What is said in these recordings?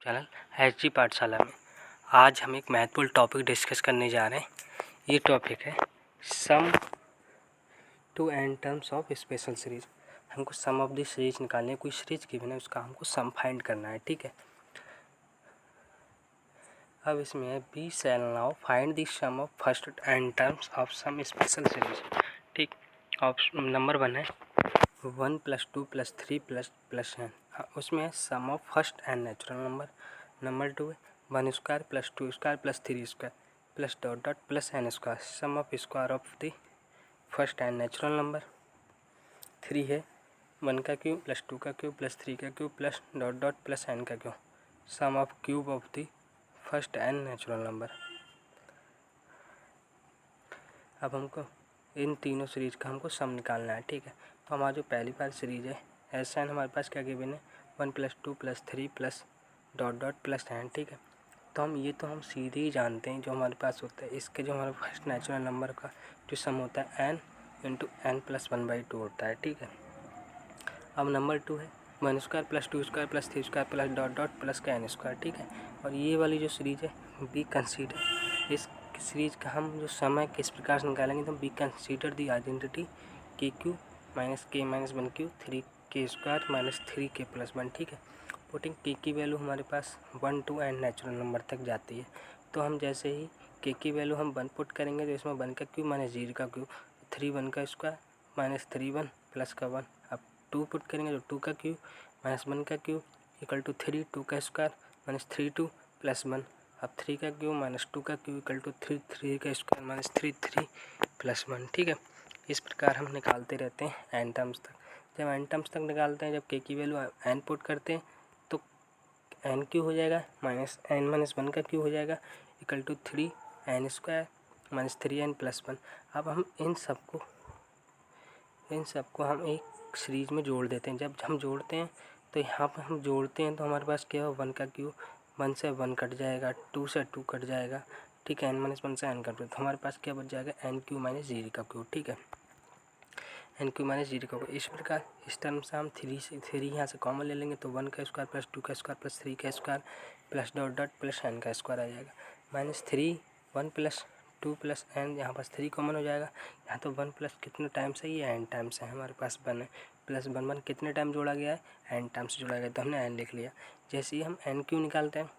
Channel HG पाठशाला में आज हम एक महत्वपूर्ण टॉपिक डिस्कस करने जा रहे हैं। ये टॉपिक है sum to n terms of special series. हमको सम ऑफ द सीरीज निकालनी है, कोई सीरीज की बिना उसका हमको सम फाइंड करना है, ठीक है। अब इसमें है be shall now find the sum of first n terms of some special series, ठीक। ऑप्शन नंबर 1 है 1 + 2 + 3 + n। उसमें है sum of first n natural number. Number 2 है 1² + 2² + 3² plus dot dot plus n², sum of square of the first n natural number. 3 है 1 का cube + 2 का cube + 3 का cube plus dot dot plus n का cube, sum of cube of the first n natural number. अब हमको इन तीनों series का हमको सम निकालना है, ठीक है। तो हमारा जो पहली बार सीरीज है ऐसा है, हमारे पास क्या गिवन है 1 + 2 + 3 plus dot dot plus n, ठीक है। तो हम सीधे ही जानते हैं जो हमारे पास होता है इसके जो हमारा फर्स्ट नेचुरल नंबर का जो सम होता है n × n + 1/2 होता है, ठीक है। अब नंबर 2 है 1² + 2² + 3² प्लस डॉट डॉट प्लस का n², ठीक है। और ये वाली जो सीरीज है बी कंसीडर, इस सीरीज का हम जो सम है किस प्रकार से निकालेंगे तो बी कंसीडर दी identity KQ - K - 1Q 3k² - 3k + 1, ठीक है। पुटिंग k की वैल्यू हमारे पास 1 to n नेचुरल नंबर तक जाती है। तो हम जैसे ही k की वैल्यू हम 1 पुट करेंगे तो इसमें 1 का क्यूब माइनस 0 का क्यूब 3 1 का स्क्वायर माइनस 3 1 प्लस का 1। अब 2 पुट करेंगे तो 2 का क्यूब माइनस 1 का क्यूब इक्वल टू 3 2 का स्क्वायर माइनस 3 2 प्लस 1। अब 3 का क्यूब माइनस 2 का क्यूब इक्वल टू 3 3 का स्क्वायर माइनस 3 3 प्लस 1, ठीक है। इस प्रकार हम निकालते रहते हैं n टर्म्स तक। जब n टर्म्स तक निकालते हैं, जब k की वैल्यू n पुट करते हैं तो n क्यू हो जाएगा माइनस n - 1 का क्यू हो जाएगा equal to 3 n² minus 3n + 1। अब हम इन सबको हम एक सीरीज में जोड़ देते हैं। जब हम जोड़ते हैं तो यहाँ पर हम जोड़ते हैं तो हमारे पास क्या हो 1 का क्यू 1 से 1 कट जाएगा, 2 से 2 कट जाएगा, ठीक है। n - 1 से n कट, तो हमारे पास क्या बच जाएगा n³ - 0 का क्यूब, ठीक है। n³ - 0 का क्यूब। इस प्रकार इस टर्म से हम 3 यहाँ से कॉमन ले लेंगे तो 1 का स्क्वायर प्लस 2 का स्क्वायर प्लस 3 का square plus dot dot plus n का स्क्वायर आ जाएगा माइनस 3 1 + 2 + n, यहाँ पास 3 कॉमन हो जाएगा। यहाँ तो 1 प्लस कितने टाइम्स है ये n टाइम्स है, हमारे पास 1 है प्लस 1 कितने टाइम जोड़ा गया है n टाइम्स जोड़ा गया, तो हमने n लिख लिया। जैसे ही हम n³ निकालते हैं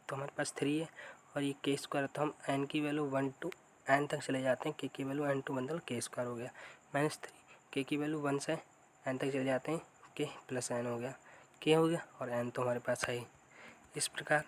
तो हमारे पास 3 है और ये k² तो हम n की वैल्यू 1 to n तक चले जाते हैं, k की वैल्यू n to बदल k² हो गया माइनस 3 k की वैल्यू 1 से n तक चले जाते हैं k + n हो गया, k हो गया और n तो हमारे पास है ही। इस प्रकार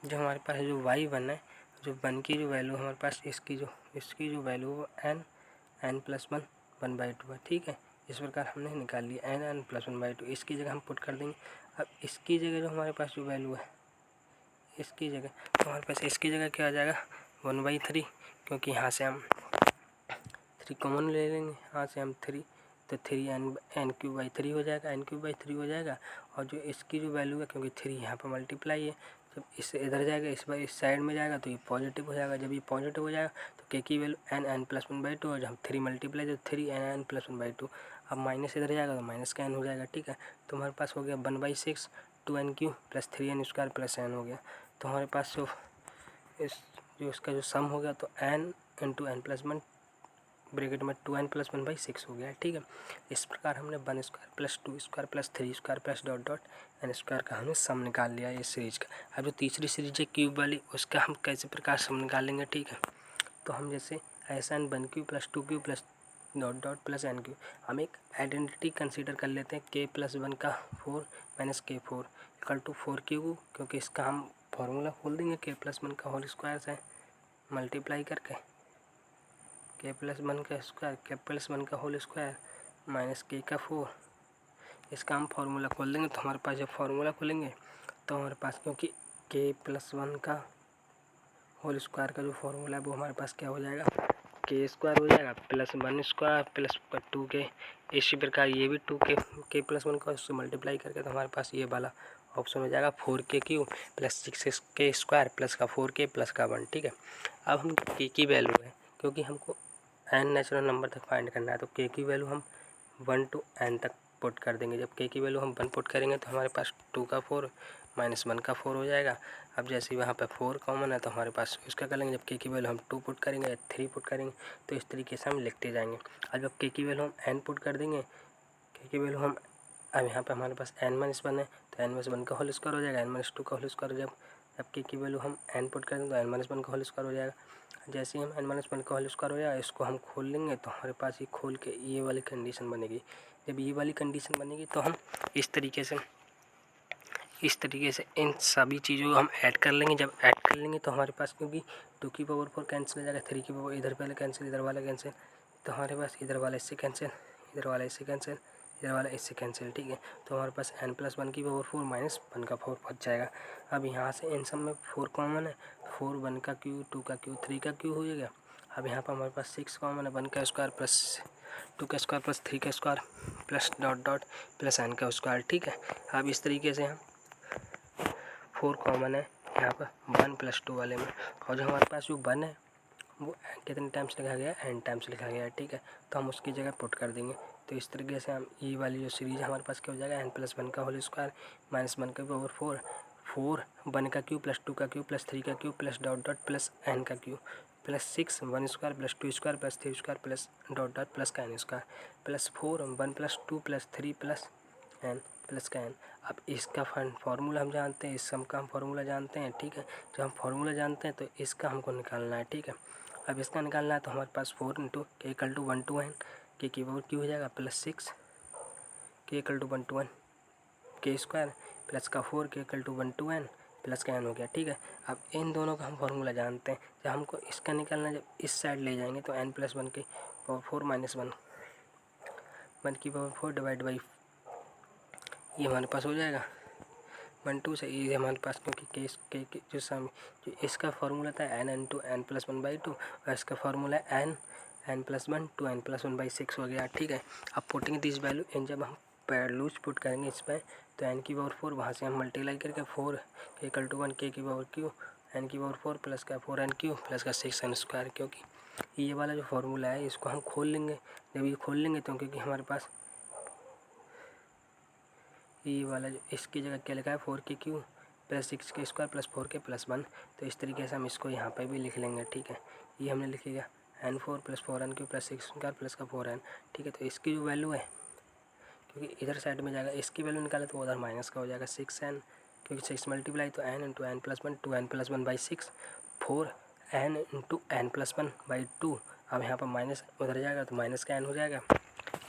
जो हमारे पास जो y1 है, जो 1 की जो वैल्यू हमारे पास इसकी जो वैल्यू वो n + 1 1/2 है, ठीक है। इस प्रकार हमने निकाल लिया n + 1/2। इसकी जगह हम पुट कर देंगे। अब इसकी जगह जो हमारे पास जो वैल्यू है इसकी जगह तो हमारे पास इसकी जगह क्या आ जाएगा 1/3, क्योंकि यहाँ से हम 3 कॉमन ले लेंगे, यहाँ से हम 3 तो 3 n³/3 हो जाएगा, n³/3 हो जाएगा। और जो इसकी जो वैल्यू है क्योंकि 3 यहाँ पर मल्टीप्लाई है, जब इससे इधर जाएगा इस साइड में जाएगा तो ये पॉजिटिव हो जाएगा। जब ये पॉजिटिव हो जाएगा तो k की वैल्यू n + 1/2 और जब 3 मल्टीप्लाई तो 3 n + 1/2। अब माइनस इधर जाएगा तो माइनस का n हो जाएगा, ठीक है। तो हमारे पास हो गया 1/6 2n³ + 3n² + n हो गया। तो हमारे पास जो इसका जो सम हो गया तो n × n + 1 ब्रैकेट में 2n + 1/6 हो गया, ठीक है। इस प्रकार हमने 1² + 2² + 3² प्लस डॉट डॉट n² का हमने सम निकाल लिया इस सीरीज का। अब जो तीसरी सीरीज है क्यूब वाली उसका हम कैसे प्रकार सम निकालेंगे, ठीक है। तो हम जैसे ऐसा n1³ + 2³ plus dot dot plus n³, हम एक आइडेंटिटी कंसीडर कर लेते हैं k + 1 का 4 - k4 = 4q, क्योंकि इसका हम फॉर्मूला खोल देंगे k + 1 का होल स्क्वायर से मल्टीप्लाई करके k + 1 का स्क्वायर k + 1 का होल स्क्वायर माइनस k का 4। इसका हम फार्मूला खोल देंगे तो हमारे पास जब फार्मूला खोलेंगे तो हमारे पास क्योंकि k + 1 का होल स्क्वायर का जो फार्मूला है वो हमारे पास क्या हो जाएगा k² हो जाएगा प्लस 1² प्लस 2k। इसी प्रकार ये भी 2k k + 1 का उससे मल्टीप्लाई करके तो हमारे पास ये वाला ऑप्शन हो जाएगा 4k³ + 6k² प्लस का 4k प्लस का 1, ठीक है। अब हम k की वैल्यू है क्योंकि हमको n नेचुरल नंबर तक फाइंड करना है तो k की वैल्यू हम 1 to n तक पुट कर देंगे। जब k की वैल्यू हम 1 पुट करेंगे तो हमारे पास 2 का 4 माइनस 1 का 4 हो जाएगा। अब जैसे वहाँ पे 4 कॉमन है तो हमारे पास उसका कर लेंगे। जब k की वैल्यू हम 2 पुट करेंगे या 3 पुट करेंगे तो इस तरीके से हम लिखते जाएंगे। अब जब k की वैल्यू हम n पुट कर देंगे, k की वैल्यू हम अब यहाँ पे हमारे पास n-1 है तो n-1 का होल स्क्वायर हो जाएगा, n-2 का होल स्क्वायर हो जाएगा। जब k की वैल्यू हम n पुट कर देंगे तो n-1 का होल स्क्वायर हो जाएगा। जैसे ही हम n-1 का होल स्क्वायर हो जाएगा, इसको हम खोल लेंगे तो हमारे पास ये खोल के ये वाली कंडीशन बनेगी। जब ये वाली कंडीशन बनेगी तो हम इस तरीके से इन सभी चीज़ों को हम ऐड कर लेंगे। जब ऐड कर लेंगे तो हमारे पास, क्योंकि 2 की पावर 4 कैंसिल हो जाएगा, 3 की पावर इधर पहले कैंसिल, इधर वाला कैंसिल, तो हमारे पास इधर वाला इससे कैंसिल, इधर वाला इससे कैंसिल, इधर वाला इससे कैंसिल, ठीक है। तो हमारे पास n+1 की पावर 4 माइनस 1 का 4 बच जाएगा। अब यहाँ से इन सब में 4 कॉमन है, 4 1 का क्यू, 2 का क्यू, 3 का क्यू हो जाएगा। अब यहाँ पर हमारे पास 6 कॉमन है, 1 का स्क्वायर प्लस 2 का स्क्वायर प्लस 3 का square plus dot dot plus n का स्क्वायर, ठीक है। अब इस तरीके से हम 4 कॉमन है यहाँ पर 1 + 2 वाले में, और जो हमारे पास जो 1 है वो कितने टाइम्स लिखा गया है, n टाइम्स लिखा गया है, ठीक है। तो हम उसकी जगह पुट कर देंगे। तो इस तरीके से हम ये वाली जो सीरीज हमारे पास क्या हो जाएगा, n+1 का होल स्क्वायर माइनस 1 का पावर 4, 4 1 का क्यू प्लस 2 का क्यू प्लस 3 का Q plus dot dot plus n का Q plus 6 1 square plus 2 square plus 3 square plus dot dot plus का n square plus 4 1 + 2 + 3 + n plus का n। अब इसका formula हम जानते हैं, इस सम का हम फार्मूला जानते हैं, ठीक है। जब हम फार्मूला जानते हैं तो इसका हमको निकालना है, ठीक है। अब इसका निकालना है तो हमारे पास 4 × k = 1 to n, k की पावर q हो जाएगा plus 6 k = 1 to n k square plus का 4 k = 1 to n प्लस का n हो गया, ठीक है। अब इन दोनों का हम फार्मूला जानते हैं। जब हमको इसका निकालना है, जब इस साइड ले जाएंगे तो n+1 की पावर 4 माइनस 1 की पावर 4 डिवाइड बाई ये हमारे पास हो जाएगा 1 2 से ये हमारे पास, क्योंकि के जो इसका फार्मूला था n × n+1/2 और इसका फार्मूला है n+1 to n+1/6 हो गया, ठीक है। अब पुटिंग दिस वैल्यू इन, जब हम वैल्यूज पुट करेंगे इस पर तो n की पावर 4 वहाँ से हम मल्टीप्लाई करके 4 k = 1 k की पावर q n की पावर 4 प्लस का 4n³ प्लस का 6n², क्योंकि ये वाला जो फार्मूला है इसको हम खोल लेंगे। जब ये खोल लेंगे तो क्योंकि हमारे पास ये वाला जो इसकी जगह क्या लिखा है 4k³ plus 6k² plus 4k plus 1, तो इस तरीके से हम इसको यहाँ पे भी लिख लेंगे, ठीक है। ये हमने लिख लिया n4 + 4n³ प्लस 6 प्लस का 4n, ठीक है। तो इसकी जो वैल्यू है, क्योंकि इधर साइड में जाएगा, इसकी वैल्यू निकाले तो उधर माइनस का हो जाएगा 6n, क्योंकि 6 मल्टीप्लाई तो n × n+1 2n+1/6 4n × n+1/2। अब यहाँ पर माइनस उधर जाएगा तो माइनस का n हो जाएगा,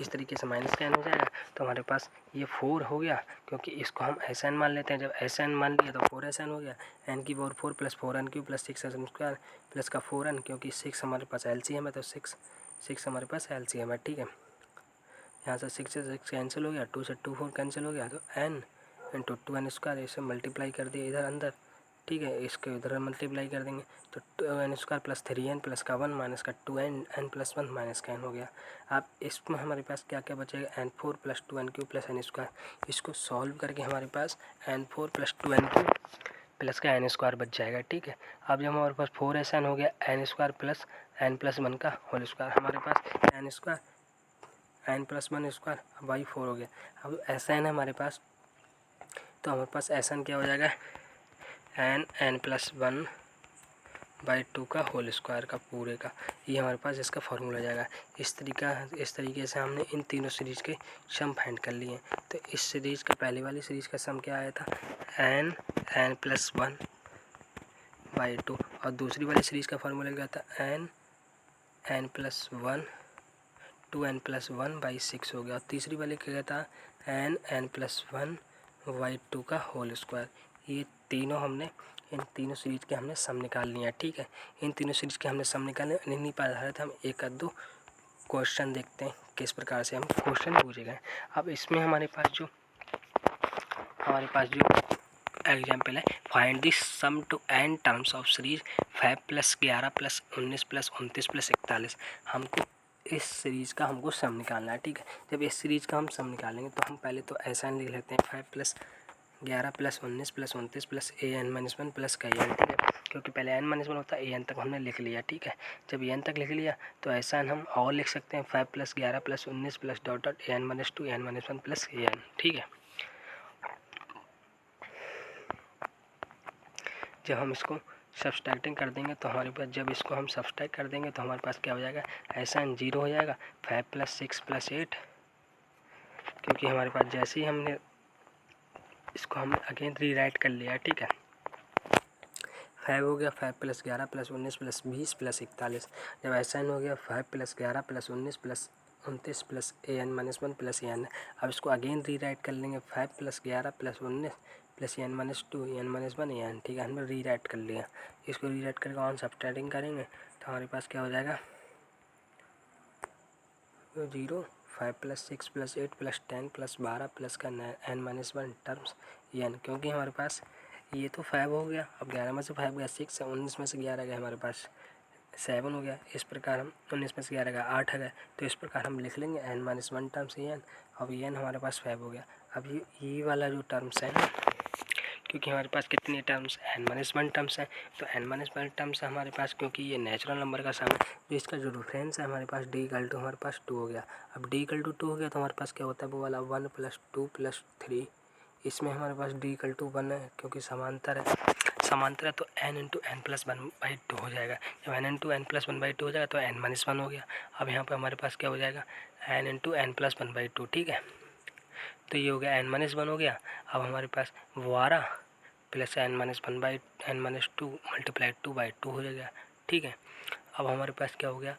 इस तरीके से माइनस का n हो जाएगा। तो हमारे पास ये 4 हो गया, क्योंकि इसको हम SN मान लेते हैं। जब SN मान लिया तो 4SN हो गया, n की power 4 plus 4n³ plus 6n² plus का 4n, क्योंकि 6 हमारे पास LCM है तो 6 हमारे पास LCM है, ठीक है। यहाँ से 6 से 6 कैंसिल हो गया, 2 से 2 4 कैंसिल हो गया, तो n × 2n² इसे मल्टीप्लाई कर दिया इधर अंदर, ठीक है। इसके इधर मल्टीप्लाई कर देंगे तो 2n² प्लस 3n प्लस का 1 माइनस का 2n n+1 माइनस का n हो गया। अब इसमें हमारे पास क्या क्या बचेगा, n4 + 2n³ प्लस n²। इसको सॉल्व करके हमारे पास n4 + 2n³ प्लस का n² बच जाएगा, ठीक है। अब जब हमारे पास 4SN हो गया n² प्लस n+1 का होल स्क्वायर, हमारे पास n² n+1² बाई 4 हो गया। अब SN है हमारे पास, तो हमारे पास SN क्या हो जाएगा, n+1/2 का होल स्क्वायर का पूरे का, ये हमारे पास इसका फार्मूला आ जाएगा। इस तरीके से हमने इन तीनों सीरीज के सम फाइंड कर लिए। तो इस सीरीज का पहले वाली सीरीज का सम क्या आया था, n+1/2, और दूसरी वाली सीरीज का फार्मूला क्या था n+1 to n+1/6 हो गया, और तीसरी वाले क्या था n+1/2 का होल स्क्वायर। ये तीनों हमने इन तीनों सीरीज के हमने सम निकाल लिया, ठीक है। इन तीनों सीरीज के हमने सम निकाले, इन्हीं पर आधारित हम एक आध दो क्वेश्चन देखते हैं किस प्रकार से हम क्वेश्चन पूछे गए। अब इसमें हमारे पास जो एग्जाम्पल है, find the sum to n terms of series 5 + 11 + 19 + 29 + 41। हमको इस सीरीज का हमको सम निकालना है, ठीक है। जब इस सीरीज का हम सम निकालेंगे तो हम पहले तो ऐसा लिख लेते हैं 5 + 11 + 19 + 29 + an-1 + का n, ठीक है। क्योंकि पहले n-1 होता है, an तक हमने लिख लिया, ठीक है। जब an तक लिख लिया तो ऐसा हम और लिख सकते हैं 5 + 11 + 19 + dot dot an-2 an-1 plus an, ठीक है। जब हम इसको सब्सट्रैक्टिंग कर देंगे तो हमारे पास, जब इसको हम सब्सट्रैक्ट कर देंगे तो हमारे पास क्या हो जाएगा, ऐसा 0 हो जाएगा। 5 + 6 + 8, क्योंकि हमारे पास जैसे ही हमने इसको हम अगेन रीराइट कर लिया, ठीक है। 5 हो गया 5 + 11 + 19 + 20 + 41। जब ऐसा हो गया 5 + 11 + 19 + 29 + an-1 + an। अब इसको अगेन रीराइट कर लेंगे 5 + 11 + 19 + an-2 an-1 an, ठीक है। हमने रीराइट कर लिया। इसको रीराइट करके ऑन सब्सट्रैक्टिंग करेंगे तो हमारे पास क्या हो जाएगा, 0 5 + 6 + 8 + 10 + 12 + का n-1 टर्म्स n, क्योंकि हमारे पास ये तो 5 हो गया। अब 11 में से 5 गया 6 है, 19 में से 11 गया हमारे पास 7 हो गया। इस प्रकार हम 19 में से 11 गया 8 है, तो इस प्रकार हम लिख लेंगे n-1 टर्म्स n। अब n हमारे पास 5 हो गया। अब ये वाला जो टर्म्स है ना, क्योंकि हमारे पास कितने टर्म्स, n-1 टर्म्स हैं, तो n-1 टर्म्स है हमारे पास, क्योंकि ये नेचुरल नंबर का सम है। तो इसका जो रेफरेंस है हमारे पास d = हमारे पास 2 हो गया। अब d = 2 हो गया तो हमारे पास क्या होता है, वो वाला 1 + 2 + 3। इसमें हमारे पास d = 1 है, क्योंकि समांतर है। समांतर है तो n × n + 1/2 हो जाएगा। जब n × n + 1/2 हो जाएगा तो n-1 हो गया। अब यहाँ पर हमारे पास क्या हो जाएगा, n × n + 1/2, ठीक है। तो ये हो गया n-1 हो गया। अब हमारे पास 12 + n-2 × 2/2 हो जाएगा, ठीक है। अब हमारे पास क्या हो गया,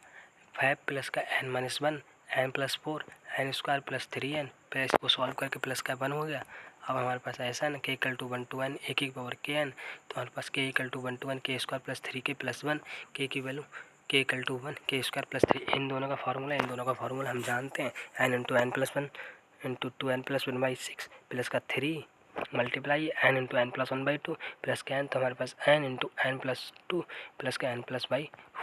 5 + का n-1 n + 4 n² + 3n, फिर इसको सॉल्व करके प्लस का 1 हो गया। अब हमारे पास ऐसा है ना, k = 1 to n a की पावर kn, तो हमारे पास k = 1 to n k² + 3k + 1, k की वैल्यू k = 1 k² + 3। इन दोनों का फार्मूला हम जानते हैं, n × n + 1 × 2n + 1/6 प्लस का 3 मल्टीप्लाई n × n + 1/2 प्लस का n, तो हमारे पास n × n + 2 प्लस का n +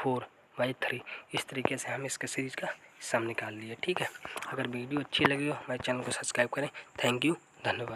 4/3। इस तरीके से हम इसके सीरीज का सम निकाल लिए, ठीक है। अगर वीडियो अच्छी लगी हो हमारे चैनल को सब्सक्राइब करें। थैंक यू, धन्यवाद।